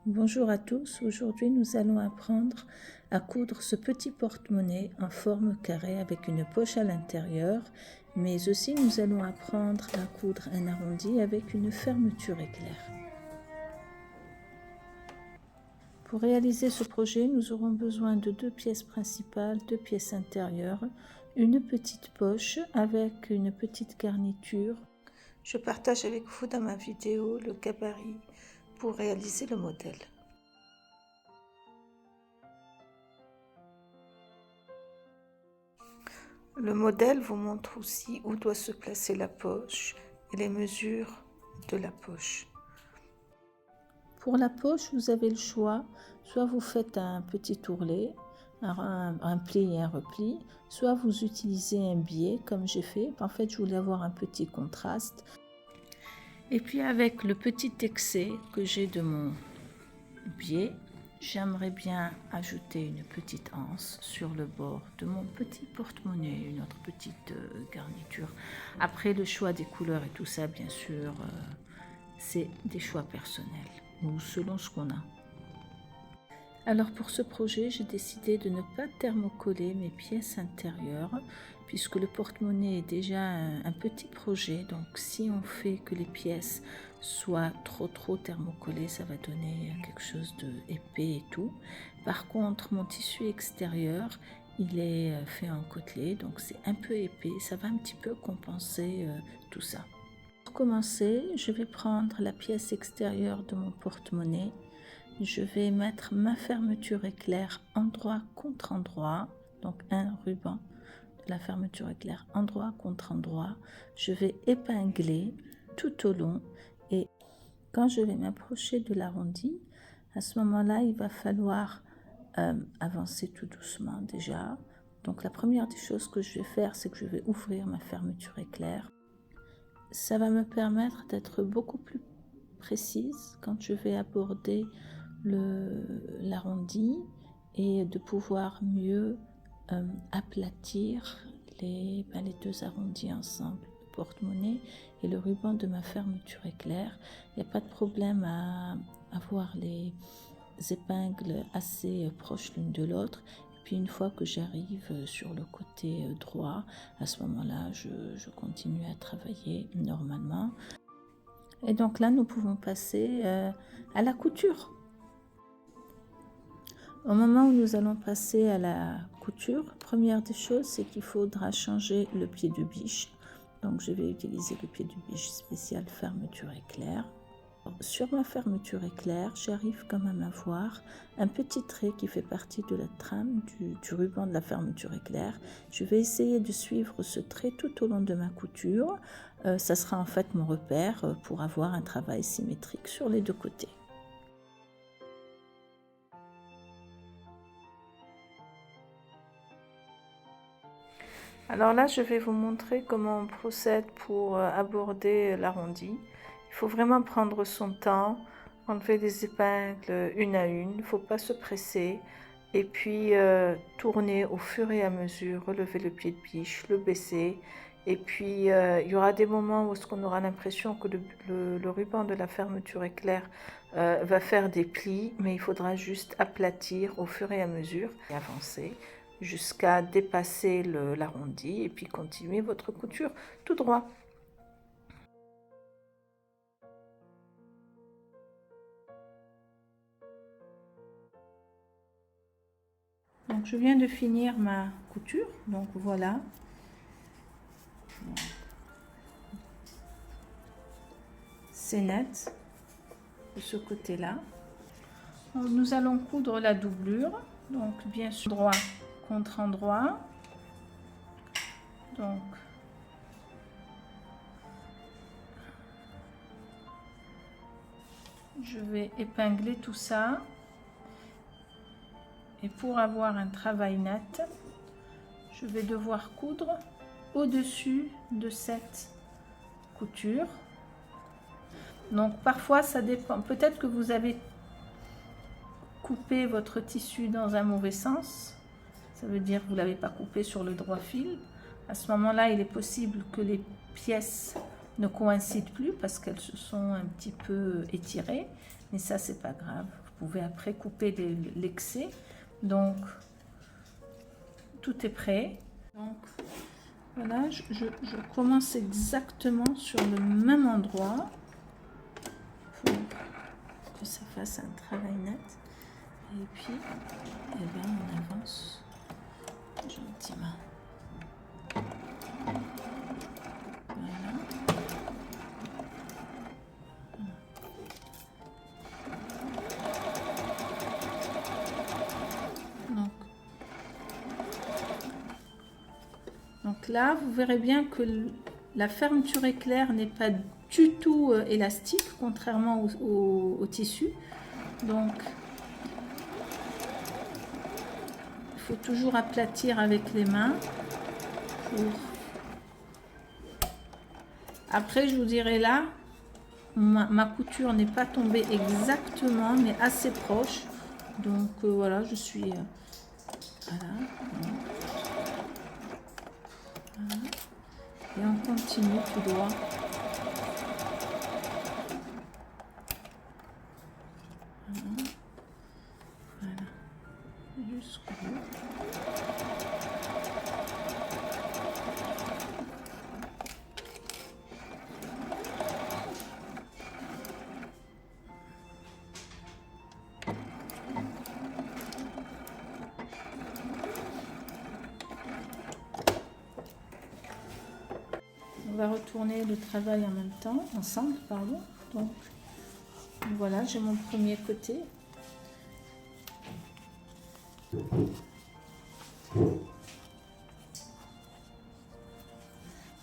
Bonjour à tous, aujourd'hui nous allons apprendre à coudre ce petit porte-monnaie en forme carrée avec une poche à l'intérieur, mais aussi nous allons apprendre à coudre un arrondi avec une fermeture éclair. Pour réaliser ce projet, nous aurons besoin de 2 pièces principales, 2 pièces intérieures, une petite poche avec une petite garniture. Je partage avec vous dans ma vidéo le gabarit pour réaliser le modèle. Le modèle vous montre aussi où doit se placer la poche et les mesures de la poche. Pour la poche, vous avez le choix, soit vous faites un petit ourlet, un pli et un repli, soit vous utilisez un biais comme j'ai fait. En fait, je voulais avoir un petit contraste. Et puis avec le petit excès que j'ai de mon biais, j'aimerais bien ajouter une petite anse sur le bord de mon petit porte-monnaie, une autre petite garniture. Après, le choix des couleurs et tout ça, bien sûr, c'est des choix personnels ou selon ce qu'on a. Alors pour ce projet, j'ai décidé de ne pas thermocoller mes pièces intérieures puisque le porte-monnaie est déjà un petit projet. Donc si on fait que les pièces soient trop thermocollées, ça va donner quelque chose d'épais et tout. Par contre, mon tissu extérieur, il est fait en côtelé, donc c'est un peu épais. Ça va un petit peu compenser tout ça. Pour commencer, je vais prendre la pièce extérieure de mon porte-monnaie. Je vais mettre ma fermeture éclair endroit contre endroit, donc un ruban de la fermeture éclair endroit contre endroit. Je vais épingler tout au long et quand je vais m'approcher de l'arrondi, à ce moment-là, il va falloir avancer tout doucement déjà. Donc la première des choses que je vais faire, c'est que je vais ouvrir ma fermeture éclair. Ça va me permettre d'être beaucoup plus précise quand je vais aborder l'arrondi et de pouvoir mieux aplatir les 2 arrondis ensemble, le porte-monnaie et le ruban de ma fermeture éclair. Il n'y a pas de problème à avoir les épingles assez proches l'une de l'autre. Puis une fois que j'arrive sur le côté droit, à ce moment-là, je continue à travailler normalement. Et donc là, nous pouvons passer à la couture. Au moment où nous allons passer à la couture, première des choses, c'est qu'il faudra changer le pied de biche. Donc je vais utiliser le pied de biche spécial fermeture éclair. Sur ma fermeture éclair, j'arrive quand même à voir un petit trait qui fait partie de la trame du ruban de la fermeture éclair. Je vais essayer de suivre ce trait tout au long de ma couture. Ça sera en fait mon repère pour avoir un travail symétrique sur les 2 côtés. Alors là, je vais vous montrer comment on procède pour aborder l'arrondi. Il faut vraiment prendre son temps, enlever les épingles une à une, il ne faut pas se presser. Et puis tourner au fur et à mesure, relever le pied de biche, le baisser. Et puis il y aura des moments où on aura l'impression que le ruban de la fermeture éclair va faire des plis, mais il faudra juste aplatir au fur et à mesure et avancer jusqu'à dépasser l'arrondi et puis continuer votre couture tout droit. Donc je viens de finir ma couture, donc voilà. C'est net de ce côté-là. Nous allons coudre la doublure, donc bien sûr droit contre endroit. Donc je vais épingler tout ça. Et pour avoir un travail net, je vais devoir coudre au-dessus de cette couture. Donc parfois ça dépend, peut-être que vous avez coupé votre tissu dans un mauvais sens, ça veut dire que vous ne l'avez pas coupé sur le droit fil. À ce moment-là, il est possible que les pièces ne coïncident plus parce qu'elles se sont un petit peu étirées, mais ça c'est pas grave. Vous pouvez après couper l'excès. Donc, tout est prêt. Donc, voilà, je commence exactement sur le même endroit pour que ça fasse un travail net. Et puis, eh ben, on avance gentiment. Voilà. Donc là, vous verrez bien que la fermeture éclair n'est pas du tout élastique, contrairement au tissu. Donc, il faut toujours aplatir avec les mains. Après, je vous dirai là, ma couture n'est pas tombée exactement, mais assez proche. Donc voilà, je suis... voilà. Et on continue tout droit. Voilà. Jusqu'au bout. On va retourner le travail en même temps, ensemble, pardon. Donc voilà, j'ai mon premier côté.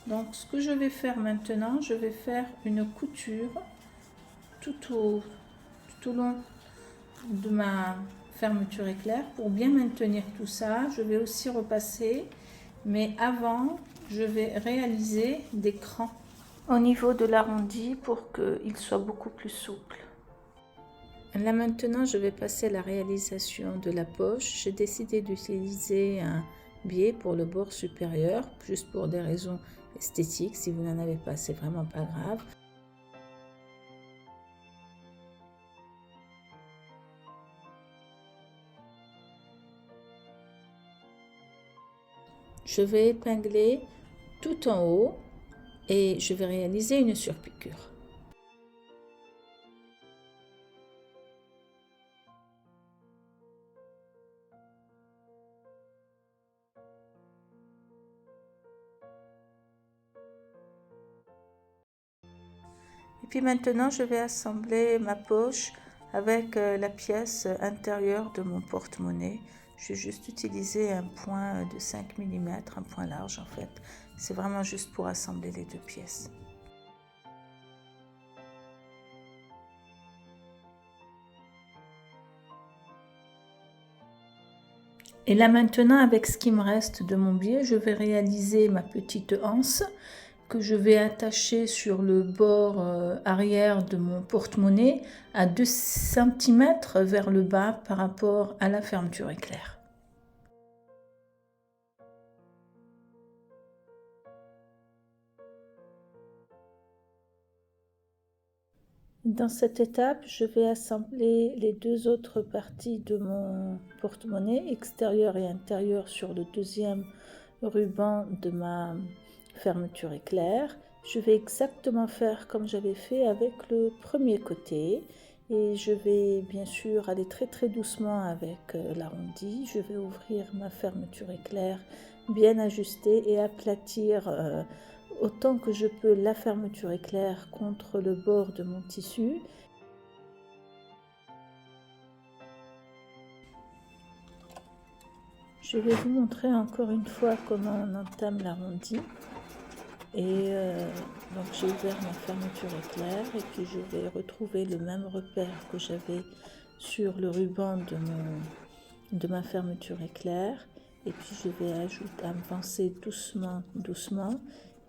Donc ce que je vais faire maintenant, je vais faire une couture tout au long de ma fermeture éclair pour bien maintenir tout ça. Je vais aussi repasser, mais avant je vais réaliser des crans au niveau de l'arrondi pour qu'il soit beaucoup plus souple. Là maintenant je vais passer à la réalisation de la poche. J'ai décidé d'utiliser un biais pour le bord supérieur, juste pour des raisons esthétiques. Si vous n'en avez pas, c'est vraiment pas grave. Je vais épingler tout en haut et je vais réaliser une surpiqûre. Et puis maintenant, je vais assembler ma poche avec la pièce intérieure de mon porte-monnaie. Je vais juste utiliser un point de 5 mm, un point large en fait. C'est vraiment juste pour assembler les deux pièces. Et là maintenant, avec ce qui me reste de mon biais, je vais réaliser ma petite anse que je vais attacher sur le bord arrière de mon porte-monnaie à 2 cm vers le bas par rapport à la fermeture éclair. Dans cette étape, je vais assembler les deux autres parties de mon porte-monnaie, extérieur et intérieur, sur le deuxième ruban de ma fermeture éclair. Je vais exactement faire comme j'avais fait avec le premier côté et je vais bien sûr aller très doucement avec l'arrondi. Je vais ouvrir ma fermeture éclair bien ajustée et aplatir autant que je peux la fermeture éclair contre le bord de mon tissu. Je vais vous montrer encore une fois comment on entame l'arrondi. Et donc j'ai ouvert ma fermeture éclair et puis je vais retrouver le même repère que j'avais sur le ruban de ma fermeture éclair. Et puis je vais avancer doucement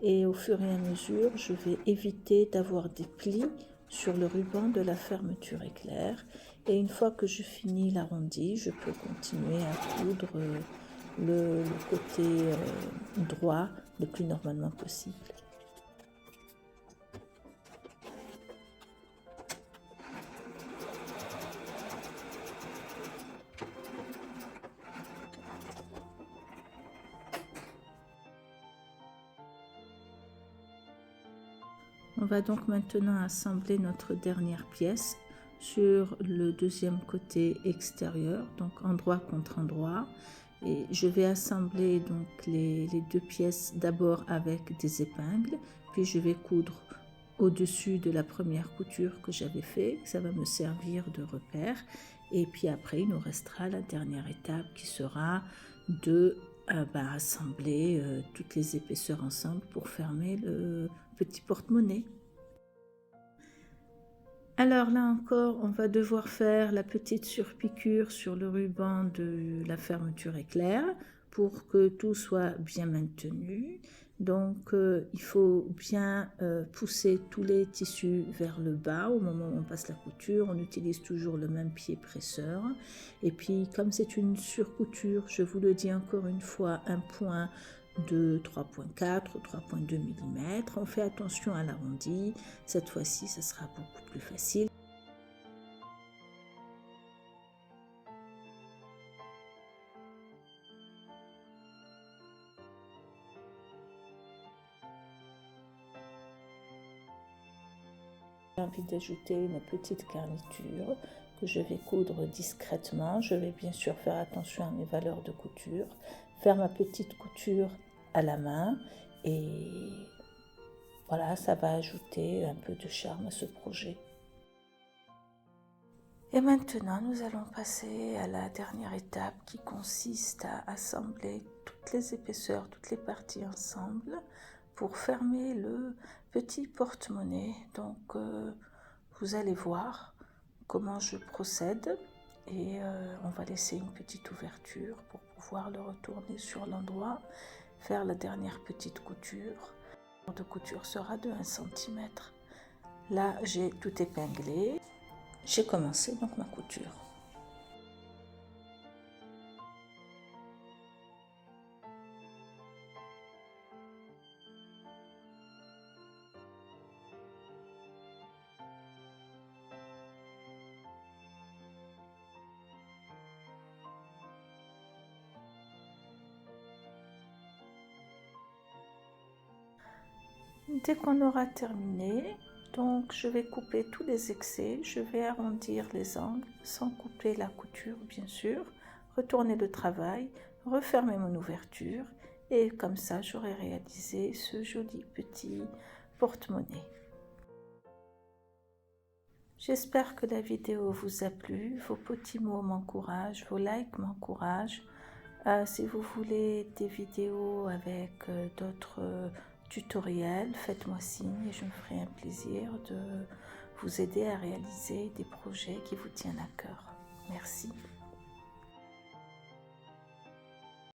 et au fur et à mesure je vais éviter d'avoir des plis sur le ruban de la fermeture éclair. Et une fois que je finis l'arrondi, je peux continuer à coudre le côté droit le plus normalement possible. On va donc maintenant assembler notre dernière pièce sur le deuxième côté extérieur, donc endroit contre endroit. Et je vais assembler donc les deux pièces d'abord avec des épingles, puis je vais coudre au-dessus de la première couture que j'avais fait. Ça va me servir de repère. Et puis après, il nous restera la dernière étape qui sera de assembler toutes les épaisseurs ensemble pour fermer le petit porte-monnaie. Alors là encore, on va devoir faire la petite surpiqûre sur le ruban de la fermeture éclair pour que tout soit bien maintenu. Donc il faut bien pousser tous les tissus vers le bas au moment où on passe la couture. On utilise toujours le même pied presseur. Et puis comme c'est une surcouture, je vous le dis encore une fois, un point de 3,4 ou 3,2 mm. On fait attention à l'arrondi. Cette fois-ci, ça sera beaucoup plus facile. J'ai envie d'ajouter une petite garniture que je vais coudre discrètement. Je vais bien sûr faire attention à mes valeurs de couture, faire ma petite couture à la main et voilà, ça va ajouter un peu de charme à ce projet. Et maintenant, nous allons passer à la dernière étape qui consiste à assembler toutes les épaisseurs, toutes les parties ensemble pour fermer le petit porte-monnaie. Donc, vous allez voir comment je procède et on va laisser une petite ouverture pour pouvoir le retourner sur l'endroit, faire la dernière petite couture. La de couture sera de 1 cm. Là, j'ai tout épinglé. J'ai commencé donc ma couture. Dès qu'on aura terminé, donc je vais couper tous les excès, je vais arrondir les angles sans couper la couture bien sûr, retourner le travail, refermer mon ouverture et comme ça j'aurai réalisé ce joli petit porte-monnaie. J'espère que la vidéo vous a plu, vos petits mots m'encouragent, vos likes m'encouragent. Si vous voulez des vidéos avec d'autres tutoriels, faites-moi signe et je me ferai un plaisir de vous aider à réaliser des projets qui vous tiennent à cœur. Merci.